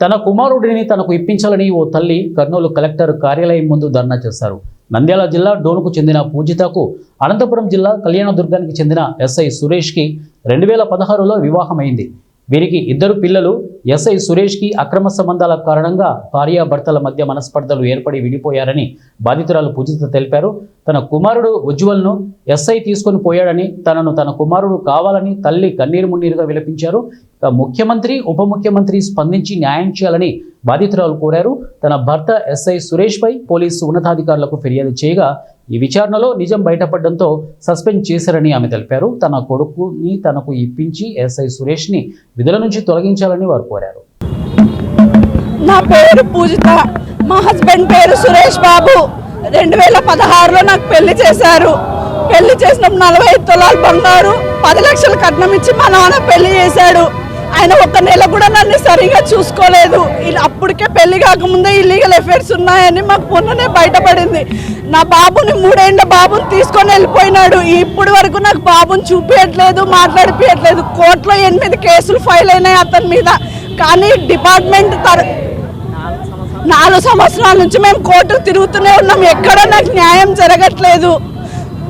తన కుమారుడిని తనకు ఇప్పించాలని ఓ తల్లి కర్నూలు కలెక్టర్ కార్యాలయం ముందు ధర్నా చేశారు. నంద్యాల జిల్లా డోనుకు చెందిన పూజితకు అనంతపురం జిల్లా కళ్యాణదుర్గానికి చెందిన ఎస్ఐ సురేష్కి 2016లో వివాహమైంది. వీరికి 2 పిల్లలు. ఎస్ఐ సురేష్కి అక్రమ సంబంధాల కారణంగా భార్యాభర్తల మధ్య మనస్పర్ధలు ఏర్పడి విడిపోయారని బాధితురాలు పూజిత తెలిపారు. తన కుమారుడు ఉజ్వల్ను ఎస్ఐ తీసుకొని పోయాడని, తన కుమారుడు కావాలని తల్లి కన్నీరు మున్నీరుగా విలపించారు. ముఖ్యమంత్రి, ఉప ముఖ్యమంత్రి స్పందించి న్యాయం చేయాలని బాధితురాలు కోరారు. తన భర్త ఎస్ఐ సురేష్పై పోలీసు ఉన్నతాధికారులకు ఫిర్యాదు చేయగా ఈ విచారణలో నిజం బయటపడడంతో సస్పెండ్ చేశారని ఆమె తెలిపారు. తన కొడుకుని తనకు ఇప్పించి ఎస్ఐ సురేష్ని విధుల నుంచి తొలగించాలని వారు కోరారు. నా పేరు పూజిత, మా హస్బెండ్ పేరు సురేష్ బాబు. 2016లో నాకు పెళ్లి చేశారు. పెళ్లి చేసినప్పుడు 45 తులాల బంగారు, 10 లక్షల కట్నం ఇచ్చి మా నాన్న పెళ్లి చేశాడు. ఆయన 1 నెల కూడా నన్ను సరిగా చూసుకోలేదు. అప్పటికే పెళ్లి కాకముందే ఇల్లీగల్ అఫైర్స్ ఉన్నాయని మాకు మొన్ననే బయటపడింది. నా బాబుని 3 ఏళ్ల బాబుని తీసుకొని వెళ్ళిపోయినాడు. ఇప్పటి వరకు నాకు బాబుని చూపించట్లేదు, మాట్లాడిపించట్లేదు. కోర్టులో 8 కేసులు ఫైల్ అయినాయి అతని మీద. కానీ డిపార్ట్మెంట్ 4 సంవత్సరాల నుంచి మేము కోర్టుకు తిరుగుతూనే ఉన్నాం. ఎక్కడ నాకు న్యాయం జరగట్లేదు.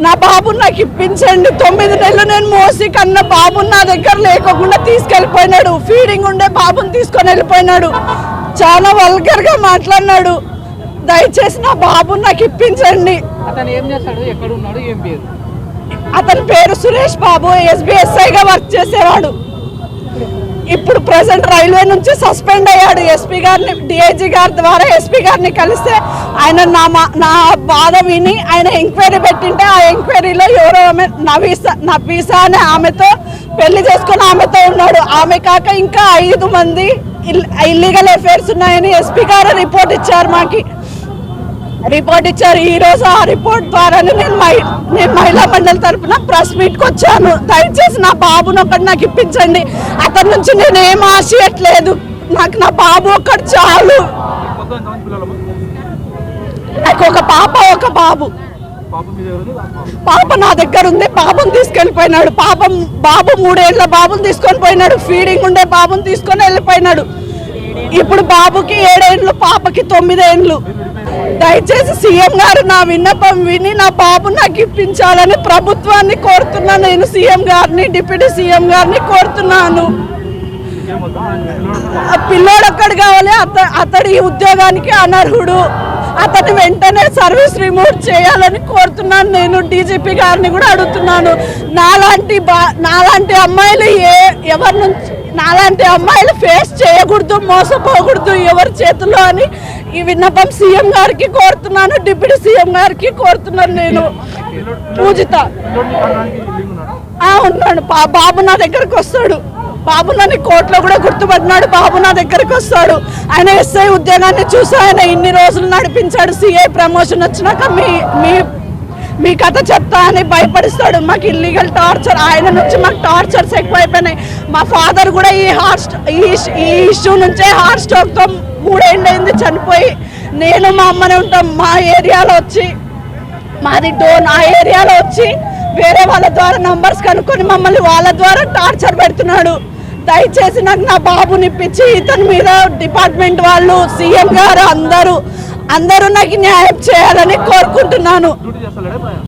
నా బాబుని నాకు ఇప్పించండి. 9 నెలలు నేను మోసి కన్నా బాబుని నా దగ్గర లేకుండా తీసుకెళ్ళిపోయినాడు. ఫీడింగ్ ఉండే బాబుని తీసుకొని వెళ్ళిపోయినాడు. చాలా వల్గర్గా మాట్లాడినాడు. దయచేసి నా బాబుని నాకు ఇప్పించండి. అతను ఏం చేస్తాడు, ఎక్కడ ఉన్నాడు, ఏం పేరు? అతని పేరు సురేష్ బాబు. SBSIగా వర్క్ చేసేవాడు. ఇప్పుడు ప్రెసెంట్ రైల్వే నుంచి సస్పెండ్ అయ్యాడు. ఎస్పీ గారిని, DIG గారి ద్వారా ఎస్పీ గారిని కలిస్తే ఆయన నా బాధ విని ఆయన ఎంక్వైరీ పెట్టింటే ఆ ఎంక్వైరీలో ఎవరో ఆమె నవీసా అనే ఆమెతో పెళ్లి చేసుకుని ఆమెతో ఉన్నాడు. ఆమె కాక ఇంకా 5 మంది ఇల్లీగల్ అఫైర్స్ ఉన్నాయని ఎస్పీ గారు రిపోర్ట్ ఇచ్చారు. ఈ రోజు ఆ రిపోర్ట్ ద్వారానే నేను మహిళా మండలి తరఫున ప్రెస్ మీట్కి వచ్చాను. దయచేసి నా బాబుని ఒకటి నాకు ఇప్పించండి. అతని నుంచి నేను ఏం ఆశయట్లేదు. నాకు నా బాబు ఒకటి చాలు. నాకు ఒక పాప, ఒక బాబు. పాప నా దగ్గర ఉంది. బాబుని తీసుకెళ్ళిపోయినాడు. బాబు 3 ఏళ్ల బాబుని తీసుకొని పోయినాడు. ఫీడింగ్ ఉండే బాబుని తీసుకొని వెళ్ళిపోయినాడు. ఇప్పుడు బాబుకి 7 ఏళ్ళు, పాపకి 9 ఏళ్ళు. దయచేసి సీఎం గారు నా విన్నపం విని నా బాబు నాకు ఇప్పించాలని ప్రభుత్వాన్ని కోరుతున్నాను. నేను సీఎం గారిని, డిప్యూటీ సీఎం గారిని కోరుతున్నాను. పిల్లోడు ఒక్కడు కావాలి. అతడి ఉద్యోగానికి అనర్హుడు. అతన్ని వెంటనే సర్వీస్ రిమూవ్ చేయాలని కోరుతున్నాను. నేను DGP గారిని కూడా అడుగుతున్నాను. నాలాంటి అమ్మాయిలు నాలాంటి అమ్మాయిలు ఫేస్ చేయకూడదు, మోసపోకూడదు ఎవరి చేతుల్లో అని ఈ విన్నపం సీఎం గారికి కోరుతున్నాను, డిప్యూటీ సీఎం గారికి కోరుతున్నాను. నేను పూజిత ఉన్నాడు. బాబు నా దగ్గరకు వస్తాడు. బాబు నన్ను కోర్టులో కూడా గుర్తుపట్టినాడు. బాబు నా దగ్గరకు వస్తాడు. ఆయన SI ఉద్యోగాన్ని చూసి ఆయన ఇన్ని రోజులు నడిపించాడు. CI ప్రమోషన్ వచ్చినాక మీ కథ చెప్తా అని భయపడిస్తాడు. మాకు ఇల్లీగల్ టార్చర్, ఆయన నుంచి మాకు టార్చర్స్ ఎక్కువైపోయినాయి. మా ఫాదర్ కూడా ఈ ఇష్యూ నుంచే హార్ట్ స్ట్రోక్తో 3 ఏళ్ళు అయింది చనిపోయి. నేను మా అమ్మనే ఉంటాం. మా ఏరియాలో వచ్చి, మాది డోన్, ఆ ఏరియాలో వచ్చి వేరే వాళ్ళ ద్వారా నంబర్స్ కనుక్కొని మమ్మల్ని వాళ్ళ ద్వారా టార్చర్ పెడుతున్నాడు. దయచేసి నాకు నా బాబుని ఇప్పించి ఇతని మీద డిపార్ట్మెంట్ వాళ్ళు, సీఎం గారు అందరూ నాకు న్యాయం చేయాలని కోరుకుంటున్నాను.